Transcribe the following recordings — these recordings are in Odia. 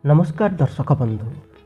नमस्कार दर्शक बंधु।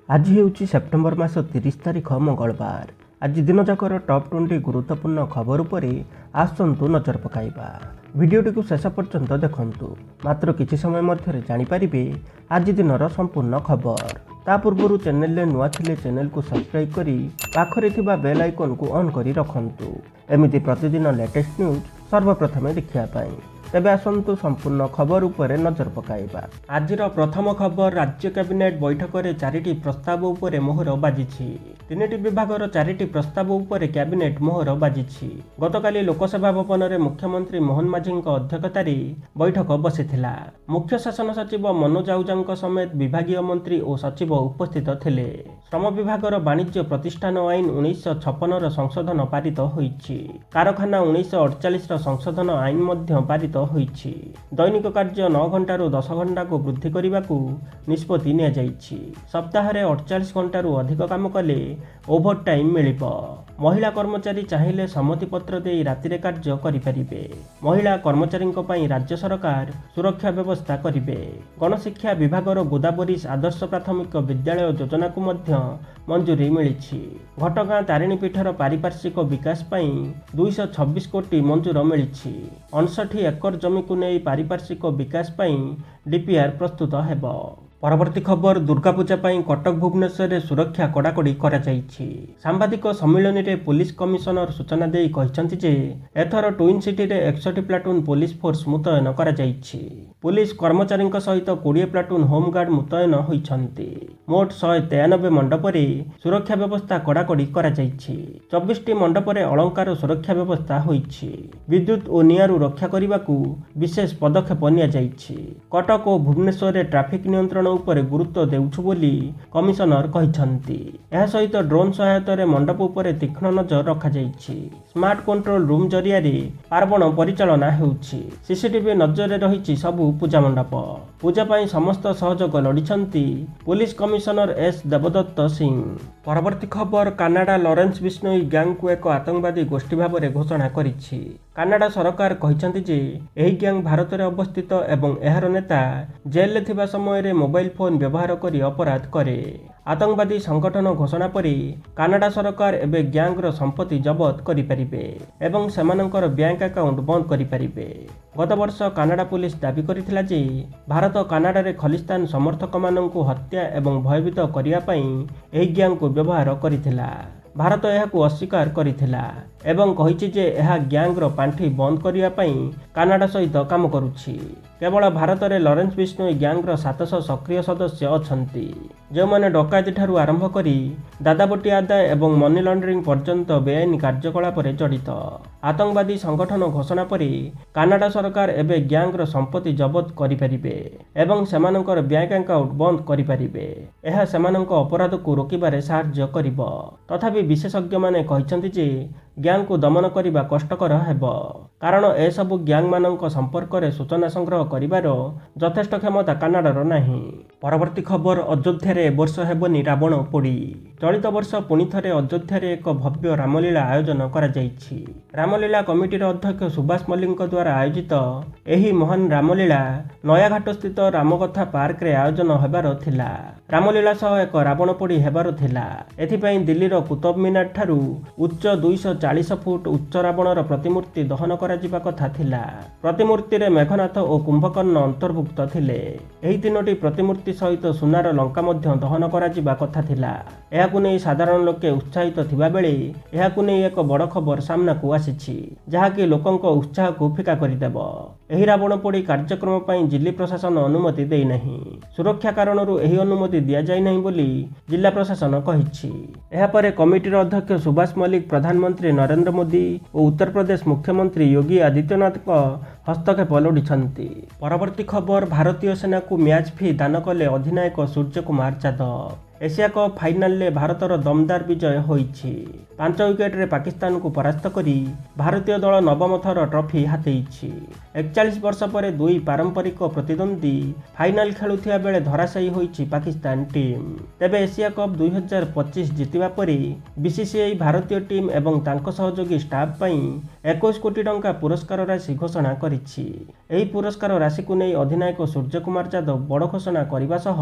आज हेउची सेप्टेम्बर मास 30 तारिख मंगलवार। आज दिन जाकर टॉप 20 गुरुत्वपूर्ण खबर उपरे आसंतु नजर पकाइबा। वीडियोटी को शेष पर्यंत देखंतु। मात्र किछि समय मध्यरे जानि पारिबे आज दिनर संपूर्ण खबर। ता पूर्वरु चैनल ले नुआ थिले चैनल को सब्सक्राइब करी पाखरे थिबा बेल आइकन को ऑन करी रखंतु। एमिति प्रतिदिन लेटेस्ट न्यूज सर्वप्रथमे देखिया पाई। तेबे आसंतु संपूर्ण खबर उपरे नजर पकाइबा। आजिर प्रथम खबर, राज्य कैबिनेट बैठक में 4टी प्रस्ताव उपरे मोहर बाजिछि। 3टी विभागर 4टी प्रस्ताव उपरे कैबिनेट मोहर बाजिछि। गतकाली लोकसभा भवन में मुख्यमंत्री मोहन माझी अध्यक्षतार बैठक बसिथिला। मुख्य शासन सचिव मनोज आहुजा समेत विभागीय मंत्री और सचिव उपस्थित थिले। श्रम विभागर वाणिज्य प्रतिष्ठान आईन 1956 संशोधन पारित होईछि। कारखाना 1948 संशोधन आईन मध्य पारित होईछि। दैनिक कार्य 9 घंटारू 10 घंटा को वृद्धि करने निष्पत्ति निया जाइछि। सप्ताह 48 घंटारू अधिक काम कले ओभरटाइम मिलिबो। महिला कर्मचारी चाहिए सम्मति पत्र दे रातिरे कार्य करिपारिबे। महिला कर्मचारींको पई राज्य सरकार सुरक्षा व्यवस्था करिबे। गणशिक्षा विभागर गोदावरीस आदर्श प्राथमिक विद्यालय योजना को मध्य मंजूरी मिलिछि। घटगां तारिणी पीठर पारिपार्श्विक विकास पई 226 कोटी मंजूर मिलिछि। 59 एकर जमी को नहीं पारिपार्श्विक विकास पई डीपीआर प्रस्तुत हेबो। परवर्ती खबर, दुर्गा पूजा पई कटक भुवनेश्वर सुरक्षा कड़ाकड़ी करा जाइछि। सांबादिक सम्मिलन में पुलिस कमिशनर सूचना देई कहिसंति जे एथर ट्विन सिटी रे 61 प्लाटून पुलिस फोर्स मुतयन करा जाइछि। पुलिस कर्मचारी सहित 20 प्लाटून होमगार्ड मुतयन होइछंती। मोट 193 मंडप रे सुरक्षा व्यवस्था कड़ाकड़ी करा जाइछि। 24टी मंडप रे अलंकार सुरक्षा व्यवस्था होइछि। विद्युत और नियारू रक्षा करने विशेष पदक्षेप निया जाइछि। कटक और भुवनेश्वर रे ट्रैफिक नियंत्रण उपरे गुरुत्व देउछु बोली कमिशनर कहिसंती। एहा सहित ड्रोन सहायता मंडप उपरे तीक्ष्ण नजर रखा जाइछि। स्मार्ट कंट्रोल रूम जरिया पार्वण परिचालना हेउछि। सीसीटीवी नजर रहिछि सबु पूजा मंडप। पूजा पाई समस्त सहयोग लड़िछंती पुलिस कमिशनर एस देवदत्त सिंह। परवर्ती खबर, कनाडा लॉरेंस बिश्नोई गैंग को एक आतंकवादी गोष्ठी भाव में घोषणा करिछि। कनाडा सरकार कहिसंती जे एही गैंग भारत में अवस्थित एवं एहार नेता जेल रे थिबा समय रे मोबाइल फोन व्यवहार करी अपराध करे। आतंकवादी संगठन घोषणा परी कनाडा सरकार एबे गैंगर संपत्ति जबत करिपारिबे एवं सेमानंकर बैंक अकाउंट बंद करिपारिबे। गत वर्ष कनाडा पुलिस दाबी करिथिला जे भारत कनाडा रे खलिस्तान समर्थक माननकु हत्या एवं भयभीत करिया पई एही गैंग को व्यवहार करिथिला। भारत एहाकु अस्वीकार करिथिला एवं कहिछि जे एहा गैंगर पांठी बंद करिया पई कनाडा सहित काम करुछि। केवल भारत में लॉरेंस बिश्नोई गैंगर 700 सक्रिय सदस्य अछंती, जो माने डकायती ठारू आरंभ करी दादाबटी आदाय एवं मनी लॉन्ड्रिंग पर्यंत बेआईन कार्यकलाप रे जड़ित। आतंकवादी संगठन घोषणा परी कनाडा सरकार एबे गैंगर संपत्ति जबत करिपारिबे एवं सेमानंकर बैंक अकाउंट बंद करिपारिबे। एहा सेमानंक अपराध को रोकिबारे साहाय्य करिबो। तथापि विशेषज्ञ माने कहिसंती जे गैंग को दमन करने कष्टकर हेबो, कारण ए सबु गैंग मानक संपर्क में सूचना संग्रह करिवार यथेष्ट क्षमता कनाडार नाही। परवर्ती खबर, अयोध्या रे वर्ष हेबनी रावण पोड़ी। चलित वर्ष पुणी थरे अयोध्या रे एक भव्य रामलीला आयोजन करा जाइछि। रामलीला कमिटीर अध्यक्ष सुभाष मल्लिक द्वारा आयोजित एही महान रामलीला नयाघाट स्थित रामकथा पार्क रे आयोजन हेबार थिला। रामलीला सह एक रावण पोड़ी हेबार थिला। एथिपई दिल्लीर कुतुब मीनार ठारू उच्च 240 फुट उच्च रावणर प्रतिमूर्ति दहन करा जिबा कथा थिला। प्रतिमूर्ति रे मेघनाथ और कुंभकर्ण अंतर्भुक्त थिले। एही तीनोटी प्रतिमूर्ति सहित सुनार लंका मध्य दहन करा जिबा कथा थिला। एहाकु नै साधारण लोके उत्साहित थिबा बेले एहाकु नै एक बड़ खबर सामना को आसीछि, जहाकि लोकंक उत्साह को फिका करिदेब। एही रावण पोड़ी कार्यक्रम पई जिल्ला प्रशासन अनुमति देई नाही। सुरक्षा कारणरू एही अनुमति दिया जाय नाही बोली जिला प्रशासन कहिछि। एहा परे कमिटीर अध्यक्ष सुभाष मल्लिक, प्रधानमंत्री नरेंद्र मोदी और उत्तर प्रदेश मुख्यमंत्री योगी आदित्यनाथ को हस्तक्षेप लोड़िछंती। परवर्ती खबर, भारतीय सेना को मैच फी दान कले अधिनायक Surya Kumar Yadav. Asia cup final रे भारतर दमदार विजय होईछि। 5 विकेट रे पाकिस्तान को परास्त करी भारतीय दल नवम थर ट्रॉफी हातेइछि। 41 वर्ष पर दुई पारंपरिक प्रतिद्वंदी फाइनाल खेलुथिया बेले धराशायी होईछि पाकिस्तान टीम। तेबे एशिया कप 2025 जितिबा परे बीसीसीआई भारतीय टीम एवं तांको सहयोगी स्टाफ पई 21 कोटी टंका पुरस्कार राशि घोषणा करिछि। ଏହି ପୁରସ୍କାର ରାଶିକୁ ନେଇ ଅଧିନାୟକ ସୂର୍ଯ୍ୟକୁମାର ଯାଦବ ବଡ଼ ଘୋଷଣା କରିବା ସହ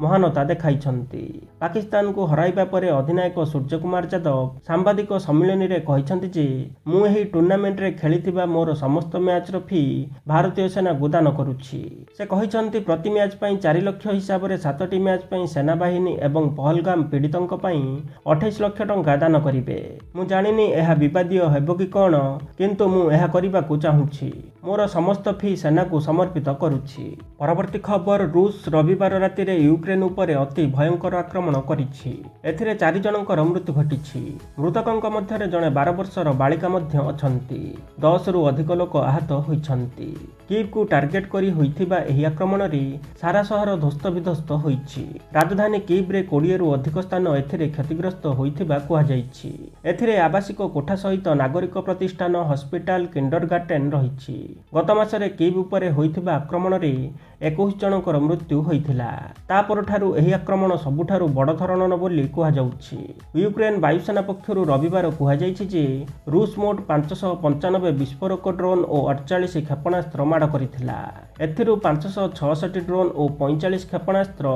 ମହାନତା ଦେଖାଇଛନ୍ତି। ପାକିସ୍ତାନକୁ ହରାଇବା ପରେ ଅଧିନାୟକ ସୂର୍ଯ୍ୟକୁମାର ଯାଦବ ସାମ୍ବାଦିକ ସମ୍ମିଳନୀରେ କହିଛନ୍ତି ଯେ ମୁଁ ଏହି ଟୁର୍ଣ୍ଣାମେଣ୍ଟରେ ଖେଳିଥିବା ମୋର ସମସ୍ତ ମ୍ୟାଚ୍ର ଫି ଭାରତୀୟ ସେନାକୁ ଦାନ କରୁଛି। ସେ କହିଛନ୍ତି ପ୍ରତି ମ୍ୟାଚ୍ ପାଇଁ 4 ଲକ୍ଷ ହିସାବରେ 7ଟି ମ୍ୟାଚ୍ ପାଇଁ ସେନାବାହିନୀ ଏବଂ ପହଲଗାମ ପୀଡ଼ିତଙ୍କ ପାଇଁ 28 ଲକ୍ଷ ଟଙ୍କା ଦାନ କରିବେ। ମୁଁ ଜାଣିନି ଏହା ବିବାଦୀୟ ହେବ କି କ'ଣ, କିନ୍ତୁ ମୁଁ ଏହା କରିବାକୁ ଚାହୁଁଛି। ମୋର ସମସ୍ତ ଫି ସେନାକୁ ସମର୍ପିତ କରୁଛି। ପରବର୍ତ୍ତୀ ଖବର, ରୁଷ ରବିବାର ରାତିରେ ୟୁକ୍ରେନ ଉପରେ ଅତି ଭୟଙ୍କର ଆକ୍ରମଣ କରିଛି। ଏଥିରେ 4 ଜଣଙ୍କର ମୃତ୍ୟୁ ଘଟିଛି। ମୃତକଙ୍କ ମଧ୍ୟରେ ଜଣେ 12 ବର୍ଷର ବାଳିକା ମଧ୍ୟ ଅଛନ୍ତି। 10ରୁ ଅଧିକ ଲୋକ ଆହତ ହୋଇଛନ୍ତି। କିଭ୍କୁ ଟାର୍ଗେଟ କରି ହୋଇଥିବା ଏହି ଆକ୍ରମଣରେ ସାରା ସହର ଧ୍ୱସ୍ତବିଧ୍ୱସ୍ତ ହୋଇଛି। ରାଜଧାନୀ କିଭ୍ରେ 20ରୁ ଅଧିକ ସ୍ଥାନ ଏଥିରେ କ୍ଷତିଗ୍ରସ୍ତ ହୋଇଥିବା କୁହାଯାଇଛି। ଏଥିରେ ଆବାସିକ କୋଠା ସହିତ ନାଗରିକ ପ୍ରତିଷ୍ଠାନ, ହସ୍ପିଟାଲ, କିଣ୍ଡରଗାର୍ଟେନ୍ ରହିଛି। ଗତ ମାସରେ କିଭ୍ ଉପରେ ହୋଇଥିବା ଆକ୍ରମଣରେ 21 ଜଣଙ୍କର ମୃତ୍ୟୁ ହୋଇଥିଲା। ତା ପରଠାରୁ ଏହି ଆକ୍ରମଣ ସବୁଠାରୁ ବଡ଼ ଧରଣର ବୋଲି କୁହାଯାଉଛି। ୟୁକ୍ରେନ ବାୟୁସେନା ପକ୍ଷରୁ ରବିବାର କୁହାଯାଇଛି ଯେ ରୁଷ ମୋଟ 595 ବିସ୍ଫୋରକ ଡ୍ରୋନ୍ ଓ 48 କ୍ଷେପଣାସ୍ତ୍ର ମାଡ଼ କରିଥିଲା। ଏଥିରୁ 566 ଡ୍ରୋନ୍ ଓ 45 କ୍ଷେପଣାସ୍ତ୍ର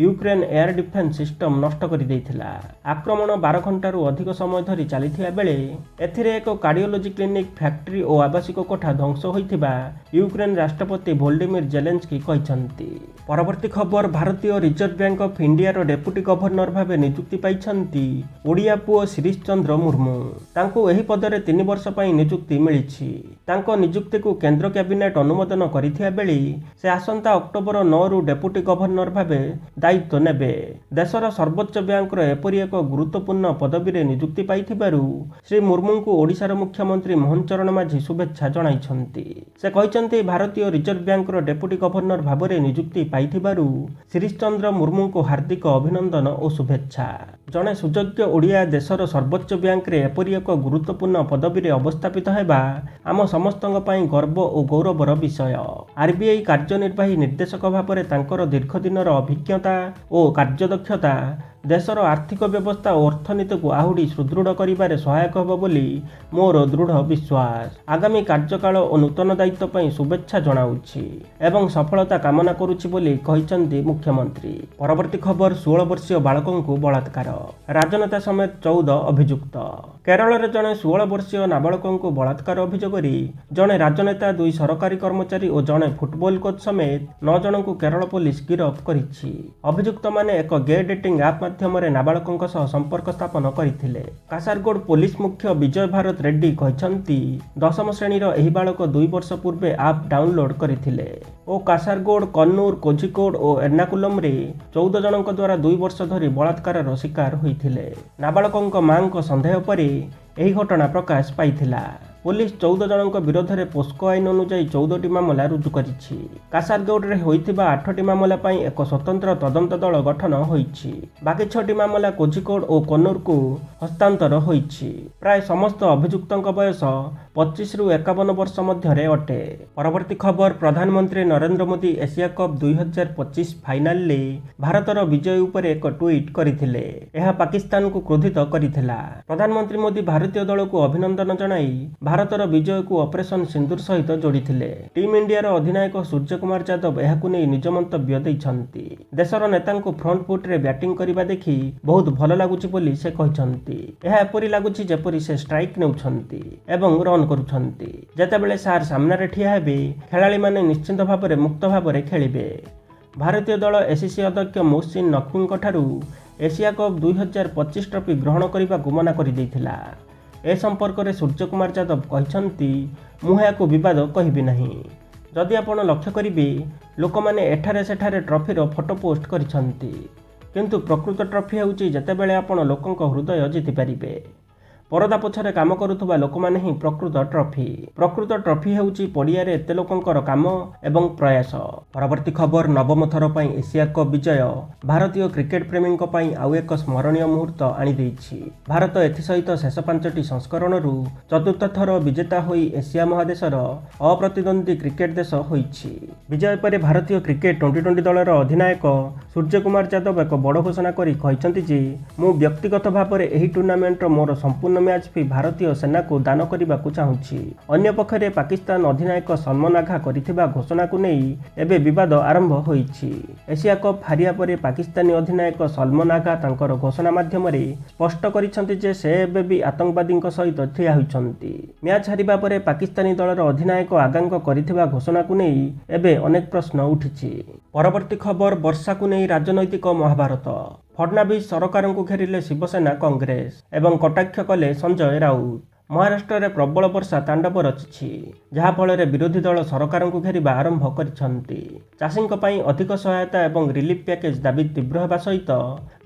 ୟୁକ୍ରେନ ଏୟାର ଡିଫେନ୍ସ ସିଷ୍ଟମ ନଷ୍ଟ କରିଦେଇଥିଲା। ଆକ୍ରମଣ 12 ଘଣ୍ଟାରୁ ଅଧିକ ସମୟ ଧରି ଚାଲିଥିବା ବେଳେ ଏଥିରେ ଏକ କାର୍ଡିଓଲୋଜି କ୍ଲିନିକ୍, ଫ୍ୟାକ୍ଟ୍ରି ଓ ଆବାସିକ କୋଠା ଧ୍ୱଂସ ହୋଇଥିବା ୟୁକ୍ରେନ ରାଷ୍ଟ୍ରପତି ଭୋଲ୍ଡିମିର ଜେଲେନ୍ସ୍କି କହିଛନ୍ତି। ପରବର୍ତ୍ତୀ ଖବର, ଭାରତୀୟ ରିଜର୍ଭ ବ୍ୟାଙ୍କ ଅଫ୍ ଇଣ୍ଡିଆର ଡେପୁଟି ଗଭର୍ଣ୍ଣର ଭାବେ ନିଯୁକ୍ତି ପାଇଛନ୍ତି ଓଡ଼ିଆ ପୁଅ ଶିରିଷ ଚନ୍ଦ୍ର ମୁର୍ମୁ। ତାଙ୍କୁ ଏହି ପଦରେ 3 ବର୍ଷ ପାଇଁ ନିଯୁକ୍ତି ମିଳିଛି। ତାଙ୍କ ନିଯୁକ୍ତିକୁ କେନ୍ଦ୍ର କ୍ୟାବିନେଟ୍ ଅନୁମୋଦନ କରିଥିବା ବେଳେ ସେ ଆସନ୍ତା ଅକ୍ଟୋବର 9ରୁ ଡେପୁଟି ଗଭର୍ଣ୍ଣର ଭାବେ ଦାୟିତ୍ୱ ନେବେ। ଦେଶର ସର୍ବୋଚ୍ଚ ବ୍ୟାଙ୍କର ଏପରି ଏକ ଗୁରୁତ୍ୱପୂର୍ଣ୍ଣ ପଦବୀରେ ନିଯୁକ୍ତି ପାଇଥିବାରୁ ଶ୍ରୀ ମୁର୍ମୁଙ୍କୁ ଓଡ଼ିଶାର ମୁଖ୍ୟମନ୍ତ୍ରୀ ମୋହନ ଚରଣ ମାଝୀ ଶୁଭେଚ୍ଛା ଜଣାଇଛନ୍ତି। ସେ କହିଛନ୍ତି ଭାରତୀୟ ରିଜର୍ଭ ବ୍ୟାଙ୍କର ଡେପୁଟି ଗଭର୍ଣ୍ଣର ଭାବରେ ନିଯୁକ୍ତି ପାଇଥିବାରୁ ଶିରିଷ ଚନ୍ଦ୍ର ମୁର୍ମୁଙ୍କୁ ହାର୍ଦ୍ଦିକ ଅଭିନନ୍ଦନ ଓ ଶୁଭେଚ୍ଛା। ଜଣେ ସୁଯୋଗ୍ୟ ଓଡ଼ିଆ ଦେଶର ସର୍ବୋଚ୍ଚ ବ୍ୟାଙ୍କରେ ଏପରି ଏକ ଗୁରୁତ୍ୱପୂର୍ଣ୍ଣ ପଦବୀରେ ଅବସ୍ଥାପିତ ହେବା ଆମ ସମସ୍ତଙ୍କ ପାଇଁ ଗର୍ବ ଓ ଗୌରବର ବିଷୟ। ଆର୍ବିଆଇ କାର୍ଯ୍ୟନିର୍ବାହୀ ନିର୍ଦ୍ଦେଶକ ଭାବରେ ତାଙ୍କର ଦୀର୍ଘଦିନର ଅଭିଜ୍ଞତା ଓ କାର୍ଯ୍ୟଦକ୍ଷତା ଦେଶର ଆର୍ଥିକ ବ୍ୟବସ୍ଥା ଓ ଅର୍ଥନୀତିକୁ ଆହୁରି ସୁଦୃଢ଼ କରିବାରେ ସହାୟକ ହେବ ବୋଲି ମୋର ଦୃଢ଼ ବିଶ୍ୱାସ। ଆଗାମୀ କାର୍ଯ୍ୟକାଳ ଓ ନୂତନ ଦାୟିତ୍ୱ ପାଇଁ ଶୁଭେଚ୍ଛା ଜଣାଉଛି ଏବଂ ସଫଳତା କାମନା କରୁଛି ବୋଲି କହିଛନ୍ତି ମୁଖ୍ୟମନ୍ତ୍ରୀ। ପରବର୍ତ୍ତୀ ଖବର, 16 ବର୍ଷୀୟ ବାଳକଙ୍କୁ ବଳାତ୍କାର, ରାଜନେତା ସମେତ 14 ଅଭିଯୁକ୍ତ। କେରଳରେ ଜଣେ 16 ବର୍ଷୀୟ ନାବାଳକଙ୍କୁ ବଳାତ୍କାର ଅଭିଯୋଗରେ ଜଣେ ରାଜନେତା, 2 ସରକାରୀ କର୍ମଚାରୀ ଓ ଜଣେ ଫୁଟବଲ କୋଚ୍ ସମେତ 9 ଜଣଙ୍କୁ କେରଳ ପୋଲିସ ଗିରଫ କରିଛି। ଅଭିଯୁକ୍ତମାନେ ଏକ গে ଡେଟିଂ ଆପ୍ ମାଧ୍ୟମରେ ନାବାଳକଙ୍କ ସହ ସମ୍ପର୍କ ସ୍ଥାପନ କରିଥିଲେ। କାସାରଗୋଡ଼ ପୋଲିସ ମୁଖ୍ୟ ବିଜୟ ଭାରତ ରେଡ୍ଡି କହିଛନ୍ତି 10ମ ଶ୍ରେଣୀର ଏହି ବାଳକ 2 ବର୍ଷ ପୂର୍ବେ ଆପ୍ ଡାଉନଲୋଡ୍ କରିଥିଲେ ଓ କାସାରଗୋଡ଼, କନ୍ନୁର, କୋଝିକୋଡ଼ ଓ ଏର୍ଣ୍ଣାକୁଲମରେ 14 ଜଣଙ୍କ ଦ୍ୱାରା 2 ବର୍ଷ ଧରି ବଳାତ୍କାରର ଶିକାର ହୋଇଥିଲେ। ନାବାଳକଙ୍କ ମାଙ୍କ ସନ୍ଦେହ ପରେ ଏହି ଘଟଣା ପ୍ରକାଶ ପାଇଥିଲା। ପୋଲିସ 14 ଜଣଙ୍କ ବିରୋଧରେ ପୋସ୍କୋ ଆଇନ ଅନୁଯାୟୀ 14ଟି ମାମଲା ରୁଜୁ କରିଛି। କାସାରଗୋଡ଼ରେ ହୋଇଥିବା 8ଟି ମାମଲା ପାଇଁ ଏକ ସ୍ୱତନ୍ତ୍ର ତଦନ୍ତ ଦଳ ଗଠନ ହୋଇଛି। ବାକି 6ଟି ମାମଲା କୋଝିକୋଡ଼ ଓ କନ୍ନୁରକୁ ହସ୍ତାନ୍ତର ହୋଇଛି। ପ୍ରାୟ ସମସ୍ତ ଅଭିଯୁକ୍ତଙ୍କ ବୟସ 25ରୁ 51 ବର୍ଷ ମଧ୍ୟରେ ଅଟେ। ପରବର୍ତ୍ତୀ ଖବର, ପ୍ରଧାନମନ୍ତ୍ରୀ ନରେନ୍ଦ୍ର ମୋଦି ଏସିଆ କପ୍ 2025 ଫାଇନାଲରେ ଭାରତର ବିଜୟ ଉପରେ ଏକ ଟ୍ୱିଟ୍ କରିଥିଲେ। ଏହା ପାକିସ୍ତାନକୁ କ୍ରୋଧିତ କରିଥିଲା। ପ୍ରଧାନମନ୍ତ୍ରୀ ମୋଦି ଭାରତୀୟ ଦଳକୁ ଅଭିନନ୍ଦନ ଜଣାଇ ଭାରତର ବିଜୟକୁ ଅପରେସନ ସିନ୍ଦୁର ସହିତ ଯୋଡ଼ିଥିଲେ। ଟିମ୍ ଇଣ୍ଡିଆର ଅଧିନାୟକ ସୂର୍ଯ୍ୟକୁମାର ଯାଦବ ଏହାକୁ ନେଇ ନିଜ ମନ୍ତବ୍ୟ ଦେଇଛନ୍ତି। ଦେଶର ନେତାଙ୍କୁ ଫ୍ରଣ୍ଟ ଫୁଟରେ ବ୍ୟାଟିଂ କରିବା ଦେଖି ବହୁତ ଭଲ ଲାଗୁଛି ବୋଲି ସେ କହିଛନ୍ତି। ଏହା ଏପରି ଲାଗୁଛି ଯେପରି ସେ ଷ୍ଟ୍ରାଇକ୍ ନେଉଛନ୍ତି ଏବଂ ରନ୍ କରୁଛନ୍ତି। ଯେତେବେଳେ ସାର୍ ସାମ୍ନାରେ ଠିଆ ହେବେ, ଖେଳାଳିମାନେ ନିଶ୍ଚିତ ଭାବରେ ମୁକ୍ତ ଭାବରେ ଖେଳିବେ। ଭାରତୀୟ ଦଳ ଏସିସି ଅଧ୍ୟକ୍ଷ ମୋହସିନ ନକଭିଙ୍କ ଠାରୁ ଏସିଆ କପ୍ 2025 ଟ୍ରଫି ଗ୍ରହଣ କରିବାକୁ ମନା କରିଦେଇଥିଲା। ଏ ସମ୍ପର୍କରେ ସୂର୍ଯ୍ୟକୁମାର ଯାଦବ କହିଛନ୍ତି, ମୁଁ ଏହାକୁ ବିବାଦ କହିବି ନାହିଁ। ଯଦି ଆପଣ ଲକ୍ଷ୍ୟ କରିବେ, ଲୋକମାନେ ଏଠାରେ ସେଠାରେ ଟ୍ରଫିର ଫଟୋ ପୋଷ୍ଟ କରିଛନ୍ତି, କିନ୍ତୁ ପ୍ରକୃତ ଟ୍ରଫି ହେଉଛି ଯେତେବେଳେ ଆପଣ ଲୋକଙ୍କ ହୃଦୟ ଜିତିପାରିବେ। ପରଦା ପଛରେ କାମ କରୁଥିବା ଲୋକମାନେ ହିଁ ପ୍ରକୃତ ଟ୍ରଫି। ପ୍ରକୃତ ଟ୍ରଫି ହେଉଛି ପଡ଼ିଆରେ ଏତେ ଲୋକଙ୍କର କାମ ଏବଂ ପ୍ରୟାସ। ପରବର୍ତ୍ତୀ ଖବର, 9ମ ଥର ପାଇଁ ଏସିଆ କପ୍ ବିଜୟ ଭାରତୀୟ କ୍ରିକେଟ ପ୍ରେମୀଙ୍କ ପାଇଁ ଆଉ ଏକ ସ୍ମରଣୀୟ ମୁହୂର୍ତ୍ତ ଆଣିଦେଇଛି। ଭାରତ ଏଥିସହିତ ଶେଷ 5ଟି ସଂସ୍କରଣରୁ ଚତୁର୍ଥ ଥର ବିଜେତା ହୋଇ ଏସିଆ ମହାଦେଶର ଅପ୍ରତିଦ୍ୱନ୍ଦ୍ୱୀ କ୍ରିକେଟ ଦେଶ ହୋଇଛି। ବିଜୟ ପରେ ଭାରତୀୟ କ୍ରିକେଟ ଟି20 ଦଳର ଅଧିନାୟକ ସୂର୍ଯ୍ୟକୁମାର ଯାଦବ ଏକ ବଡ଼ ଘୋଷଣା କରି କହିଛନ୍ତି ଯେ ମୁଁ ବ୍ୟକ୍ତିଗତ ଭାବରେ ଏହି ଟୁର୍ଣ୍ଣାମେଣ୍ଟର ମୋର ସମ୍ପୂର୍ଣ୍ଣ ସମ୍ପन्न ମ୍ୟାଚ୍ ବି ଭାରତୀୟ ସେନାକୁ ଦାନ କରିବାକୁ ଚାହୁଁଛି। ଅନ୍ୟପକ୍ଷରେ ପାକିସ୍ତାନ ଅଧିନାୟକ ସଲମାନ ଆଘା କରିଥିବା ଘୋଷଣାକୁ ନେଇ ଏବେ ବିବାଦ ଆରମ୍ଭ ହୋଇଛି। ଏସିଆ କପ୍ ହାରିବା ପରେ ପାକିସ୍ତାନୀ ଅଧିନାୟକ ସଲମାନ ଆଘା ତାଙ୍କର ଘୋଷଣା ମାଧ୍ୟମରେ ସ୍ପଷ୍ଟ କରିଛନ୍ତି ଯେ ସେ ଏବେ ବି ଆତଙ୍କବାଦୀଙ୍କ ସହିତ ଠିଆ ହୋଇଛନ୍ତି। ମ୍ୟାଚ୍ ହାରିବା ପରେ ପାକିସ୍ତାନୀ ଦଳର ଅଧିନାୟକ ଆଗାଙ୍କ କରିଥିବା ଘୋଷଣାକୁ ନେଇ ଏବେ ଅନେକ ପ୍ରଶ୍ନ ଉଠିଛି। ପରବର୍ତ୍ତୀ ଖବର, ବର୍ଷାକୁ ନେଇ ରାଜନୈତିକ ମହାଭାରତ। ଫଡନାଭିସ ସରକାରଙ୍କୁ ଘେରିଲେ ଶିବସେନା କଂଗ୍ରେସ ଏବଂ କଟାକ୍ଷ କଲେ ସଞ୍ଜୟ ରାଉତ। ମହାରାଷ୍ଟ୍ରରେ ପ୍ରବଳ ବର୍ଷା ତାଣ୍ଡବ ରଚିଛି, ଯାହାଫଳରେ ବିରୋଧୀ ଦଳ ସରକାରଙ୍କୁ ଘେରିବା ଆରମ୍ଭ କରିଛନ୍ତି। ଚାଷୀଙ୍କ ପାଇଁ ଅଧିକ ସହାୟତା ଏବଂ ରିଲିଫ୍ ପ୍ୟାକେଜ ଦାବି ତୀବ୍ର ହେବା ସହିତ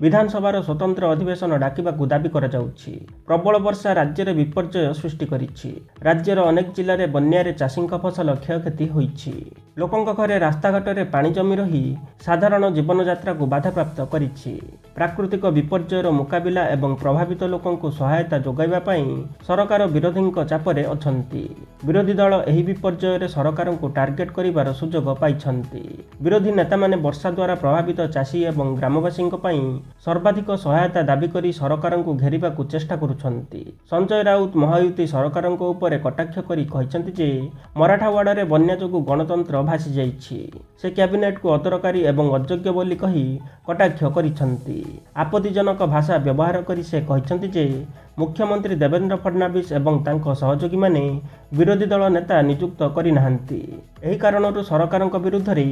ବିଧାନସଭାର ସ୍ୱତନ୍ତ୍ର ଅଧିବେଶନ ଡାକିବାକୁ ଦାବି କରାଯାଉଛି। ପ୍ରବଳ ବର୍ଷା ରାଜ୍ୟରେ ବିପର୍ଯ୍ୟୟ ସୃଷ୍ଟି କରିଛି। ରାଜ୍ୟର ଅନେକ ଜିଲ୍ଲାରେ ବନ୍ୟାରେ ଚାଷୀଙ୍କ ଫସଲ କ୍ଷୟକ୍ଷତି ହୋଇଛି। ଲୋକଙ୍କ ଘରେ ରାସ୍ତାଘାଟରେ ପାଣି ଜମି ରହି ସାଧାରଣ ଜୀବନଯାତ୍ରାକୁ ବାଧାପ୍ରାପ୍ତ କରିଛି। ପ୍ରାକୃତିକ ବିପର୍ଯ୍ୟୟର ମୁକାବିଲା ଏବଂ ପ୍ରଭାବିତ ଲୋକଙ୍କୁ ସହାୟତା ଯୋଗାଇବା ପାଇଁ ସରକାର ବିରୋଧୀଙ୍କ ଚାପରେ ଅଛନ୍ତି। ବିରୋଧୀ ଦଳ ଏହି ବିପର୍ଯ୍ୟୟରେ ସରକାରଙ୍କୁ ଟାର୍ଗେଟ କରିବାର ସୁଯୋଗ ପାଇଛନ୍ତି। ବିରୋଧୀ ନେତାମାନେ ବର୍ଷା ଦ୍ୱାରା ପ୍ରଭାବିତ ଚାଷୀ ଏବଂ ଗ୍ରାମବାସୀଙ୍କ ପାଇଁ ସର୍ବାଧିକ ସହାୟତା ଦାବି କରି ସରକାରଙ୍କୁ ଘେରିବାକୁ ଚେଷ୍ଟା କରୁଛନ୍ତି। ସଞ୍ଜୟ ରାଉତ ମହାୟୁତି ସରକାରଙ୍କ ଉପରେ କଟାକ୍ଷ କରି କହିଛନ୍ତି ଯେ ମରାଠାୱାଡ଼ାରେ ବନ୍ୟା ଯୋଗୁଁ ଗଣତନ୍ତ୍ର ଭାସି ଯାଇଛି। ସେ କ୍ୟାବିନେଟକୁ ଅଦରକାରୀ ଏବଂ ଅଯୋଗ୍ୟ ବୋଲି କହି କଟାକ୍ଷ କରିଛନ୍ତି। ଆପତ୍ତିଜନକ ଭାଷା ବ୍ୟବହାର କରି ସେ କହିଛନ୍ତି ଯେ ମୁଖ୍ୟମନ୍ତ୍ରୀ ଦେବେନ୍ଦ୍ର ଫଡନାଭିସ ଏବଂ ତାଙ୍କ ସହଯୋଗୀମାନେ ବିରୋଧୀ ଦଳ ନେତା ନିଯୁକ୍ତ କରିନାହାନ୍ତି। ଏହି କାରଣରୁ ସରକାରଙ୍କ ବିରୁଦ୍ଧରେ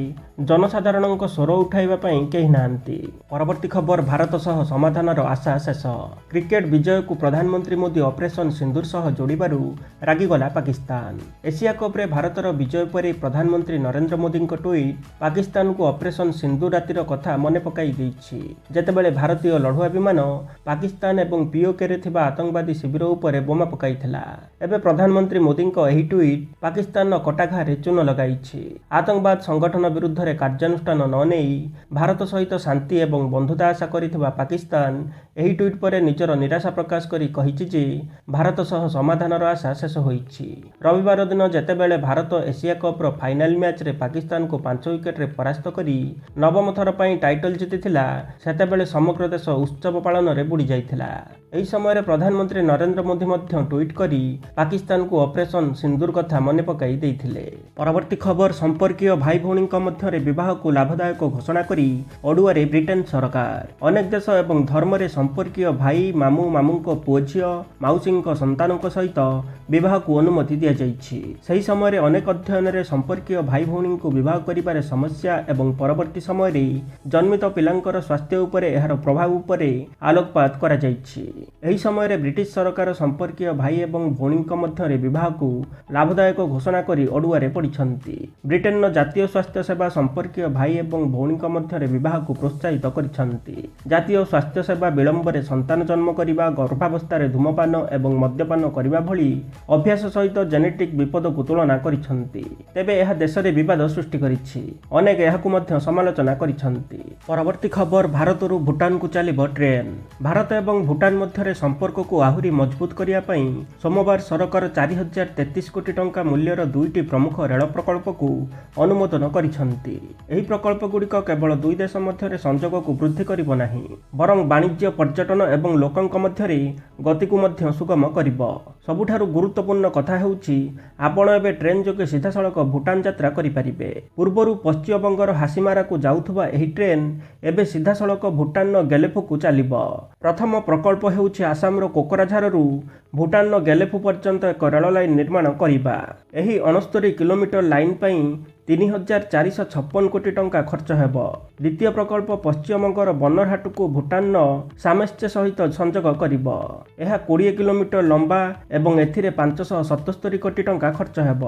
ଜନସାଧାରଣଙ୍କ ସ୍ୱର ଉଠାଇବା ପାଇଁ କେହି ନାହାନ୍ତି। ପରବର୍ତ୍ତୀ ଖବର, ଭାରତ ସହ ସମାଧାନର ଆଶା ଶେଷ। କ୍ରିକେଟ ବିଜୟକୁ ପ୍ରଧାନମନ୍ତ୍ରୀ ମୋଦି ଅପରେସନ ସିନ୍ଦୁର ସହ ଯୋଡ଼ିବାରୁ ରାଗିଗଲା ପାକିସ୍ତାନ। ଏସିଆ କପ୍ରେ ଭାରତର ବିଜୟ ପରେ ପ୍ରଧାନମନ୍ତ୍ରୀ ନରେନ୍ଦ୍ର ମୋଦିଙ୍କ ଟ୍ୱିଟ୍ ପାକିସ୍ତାନକୁ ଅପରେସନ ସିନ୍ଦୁର ରାତିର କଥା ମନେ ପକାଇ ଦେଇଛି, ଯେତେବେଳେ ଭାରତୀୟ ଲଢୁଆ ବିମାନ ପାକିସ୍ତାନ ଏବଂ ପିଓକେରେ ଥିବା ଆତଙ୍କବାଦୀ ଶିବିର ଉପରେ ବୋମା ପକାଇଥିଲା। ଏବେ ପ୍ରଧାନମନ୍ତ୍ରୀ ମୋଦିଙ୍କ ଏହି ଟ୍ୱିଟ୍ ପାକିସ୍ତାନର କଟାଘାରେ ଚୂନ ଲଗାଇଛି। ଆତଙ୍କବାଦ ସଂଗଠନ ବିରୁଦ୍ଧରେ କାର୍ଯ୍ୟାନୁଷ୍ଠାନ ନ ନେଇ ଭାରତ ସହିତ ଶାନ୍ତି ଏବଂ ବନ୍ଧୁତା ଆଶା କରିଥିବା ପାକିସ୍ତାନ ଏହି ଟ୍ୱିଟ୍ ପରେ ନିଜର ନିରାଶା ପ୍ରକାଶ କରି କହିଛି ଯେ ଭାରତ ସହ ସମାଧାନର ଆଶା ଶେଷ ହୋଇଛି। ରବିବାର ଦିନ ଯେତେବେଳେ ଭାରତ ଏସିଆ କପ୍ର ଫାଇନାଲ ମ୍ୟାଚ୍ରେ ପାକିସ୍ତାନକୁ 5 ୱିକେଟରେ ପରାସ୍ତ କରି ନବମ ଥର ପାଇଁ ଟାଇଟଲ ଜିତିଥିଲା, ସେତେବେଳେ ସମଗ୍ର ଦେଶ ଉତ୍ସବ ପାଳନରେ ବୁଡ଼ି ଯାଇଥିଲା। ଏହି ସମୟରେ ପ୍ରଧାନମନ୍ତ୍ରୀ ନରେନ୍ଦ୍ର ମୋଦି ମଧ୍ୟ ଟ୍ୱିଟ୍ କରି ପାକିସ୍ତାନକୁ ଅପରେସନ ସିନ୍ଦୁର କଥା ମନେ ପକାଇ ଦେଇଥିଲେ। ପରବର୍ତ୍ତୀ ଖବର, ସମ୍ପର୍କୀୟ ଭାଇ ଭଉଣୀଙ୍କ ମଧ୍ୟରେ ବିବାହକୁ ଲାଭଦାୟକ ଘୋଷଣା କରି ଅଡୁଆରେ ବ୍ରିଟେନ ସରକାର। ଅନେକ ଦେଶ ଏବଂ ଧର୍ମରେ ସମ୍ପର୍କୀୟ ଭାଇ, ମାମୁଁ, ମାମୁଁଙ୍କ ପୁଅ ଝିଅ, ମାଉସୀଙ୍କ ସନ୍ତାନଙ୍କ ସହିତ ବିବାହକୁ ଅନୁମତି ଦିଆଯାଇଛି। ସେହି ସମୟରେ ଅନେକ ଅଧ୍ୟୟନରେ ସମ୍ପର୍କୀୟ ଭାଇ ଭଉଣୀଙ୍କୁ ବିବାହ କରିବାରେ ସମସ୍ୟା ଏବଂ ପରବର୍ତ୍ତୀ ସମୟରେ ଜନ୍ମିତ ପିଲାଙ୍କର ସ୍ୱାସ୍ଥ୍ୟ ଉପରେ ଏହାର ପ୍ରଭାବ ଉପରେ ଆଲୋକପାତ କରାଯାଇଛି। ଏହି ସମୟରେ ବ୍ରିଟିଶ ସରକାର ସମ୍ପର୍କୀୟ ଭାଇ ଏବଂ ଭଉଣୀଙ୍କ ମଧ୍ୟରେ ବିବାହକୁ ଲାଭଦାୟକ ଘୋଷଣା କରି ଅଡୁଆରେ ପଡ଼ିଛନ୍ତି। ବ୍ରିଟେନର ଜାତୀୟ ସ୍ୱାସ୍ଥ୍ୟ ସେବା ସମ୍ପର୍କୀୟ ଭାଇ ଏବଂ ଭଉଣୀଙ୍କ ମଧ୍ୟରେ ବିବାହକୁ ପ୍ରୋତ୍ସାହିତ କରିଛନ୍ତି। ଜାତୀୟ ସ୍ୱାସ୍ଥ୍ୟ ସେବା ବିଳମ୍ବରେ ସନ୍ତାନ ଜନ୍ମ କରିବା, ଗର୍ଭାବସ୍ଥାରେ ଧୂମପାନ ଏବଂ ମଦ୍ୟପାନ କରିବା ଭଳି ଅଭ୍ୟାସ ସହିତ ଜେନେଟିକ୍ ବିପଦକୁ ତୁଳନା କରିଛନ୍ତି। ତେବେ ଏହା ଦେଶରେ ବିବାଦ ସୃଷ୍ଟି କରିଛି। ଅନେକ ଏହାକୁ ମଧ୍ୟ ସମାଲୋଚନା କରିଛନ୍ତି। ପରବର୍ତ୍ତୀ ଖବର, ଭାରତରୁ ଭୁଟାନକୁ ଚାଲିବ ଟ୍ରେନ୍। ଭାରତ ଏବଂ ଭୁଟାନ ମଧ୍ୟରେ ସମ୍ପର୍କକୁ ଆହୁରି ମଜବୁତ କରିବା ପାଇଁ ସୋମବାର ସରକାର 4033 କୋଟି ଟଙ୍କା ମୂଲ୍ୟର 2ଟି ପ୍ରମୁଖ ରେଳ ପ୍ରକଳ୍ପକୁ ଅନୁମୋଦନ କରିଛନ୍ତି। ଏହି ପ୍ରକଳ୍ପଗୁଡ଼ିକ କେବଳ ଦୁଇ ଦେଶ ମଧ୍ୟରେ ସଂଯୋଗକୁ ବୃଦ୍ଧି କରିବ ନାହିଁ, ବରଂ ବାଣିଜ୍ୟ, ପର୍ଯ୍ୟଟନ ଏବଂ ଲୋକଙ୍କ ମଧ୍ୟରେ ଗତିକୁ ମଧ୍ୟ ସୁଗମ କରିବ। ସବୁଠାରୁ ଗୁରୁତ୍ୱପୂର୍ଣ୍ଣ କଥା ହେଉଛି ଆପଣ ଏବେ ଟ୍ରେନ୍ ଯୋଗେ ସିଧାସଳଖ ଭୁଟାନ ଯାତ୍ରା କରିପାରିବେ। ପୂର୍ବରୁ ପଶ୍ଚିମବଙ୍ଗର ହାସିମାରାକୁ ଯାଉଥିବା ଏହି ଟ୍ରେନ୍ ଏବେ ସିଧାସଳଖ ଭୁଟାନର ଗେଲେଫୁକୁ ଚାଲିବ। ପ୍ରଥମ ପ୍ରକଳ୍ପ ହେଉଛି ଆସାମର କୋକରାଝାରରୁ ଭୁଟାନର ଗେଲେଫୁ ପର୍ଯ୍ୟନ୍ତ ଏକ ରେଳ ଲାଇନ୍ ନିର୍ମାଣ କରିବା। ଏହି 69 କିଲୋମିଟର ଲାଇନ୍ ପାଇଁ 3456 କୋଟି ଟଙ୍କା ଖର୍ଚ୍ଚ ହେବ। ଦ୍ୱିତୀୟ ପ୍ରକଳ୍ପ ପଶ୍ଚିମବଙ୍ଗର ବନରହାଟକୁ ଭୁଟାନର ସାମେସ୍ଚେ ସହିତ ସଂଯୋଗ କରିବ। ଏହା 20 କିଲୋମିଟର ଲମ୍ବା ଏବଂ ଏଥିରେ 577 କୋଟି ଟଙ୍କା ଖର୍ଚ୍ଚ ହେବ।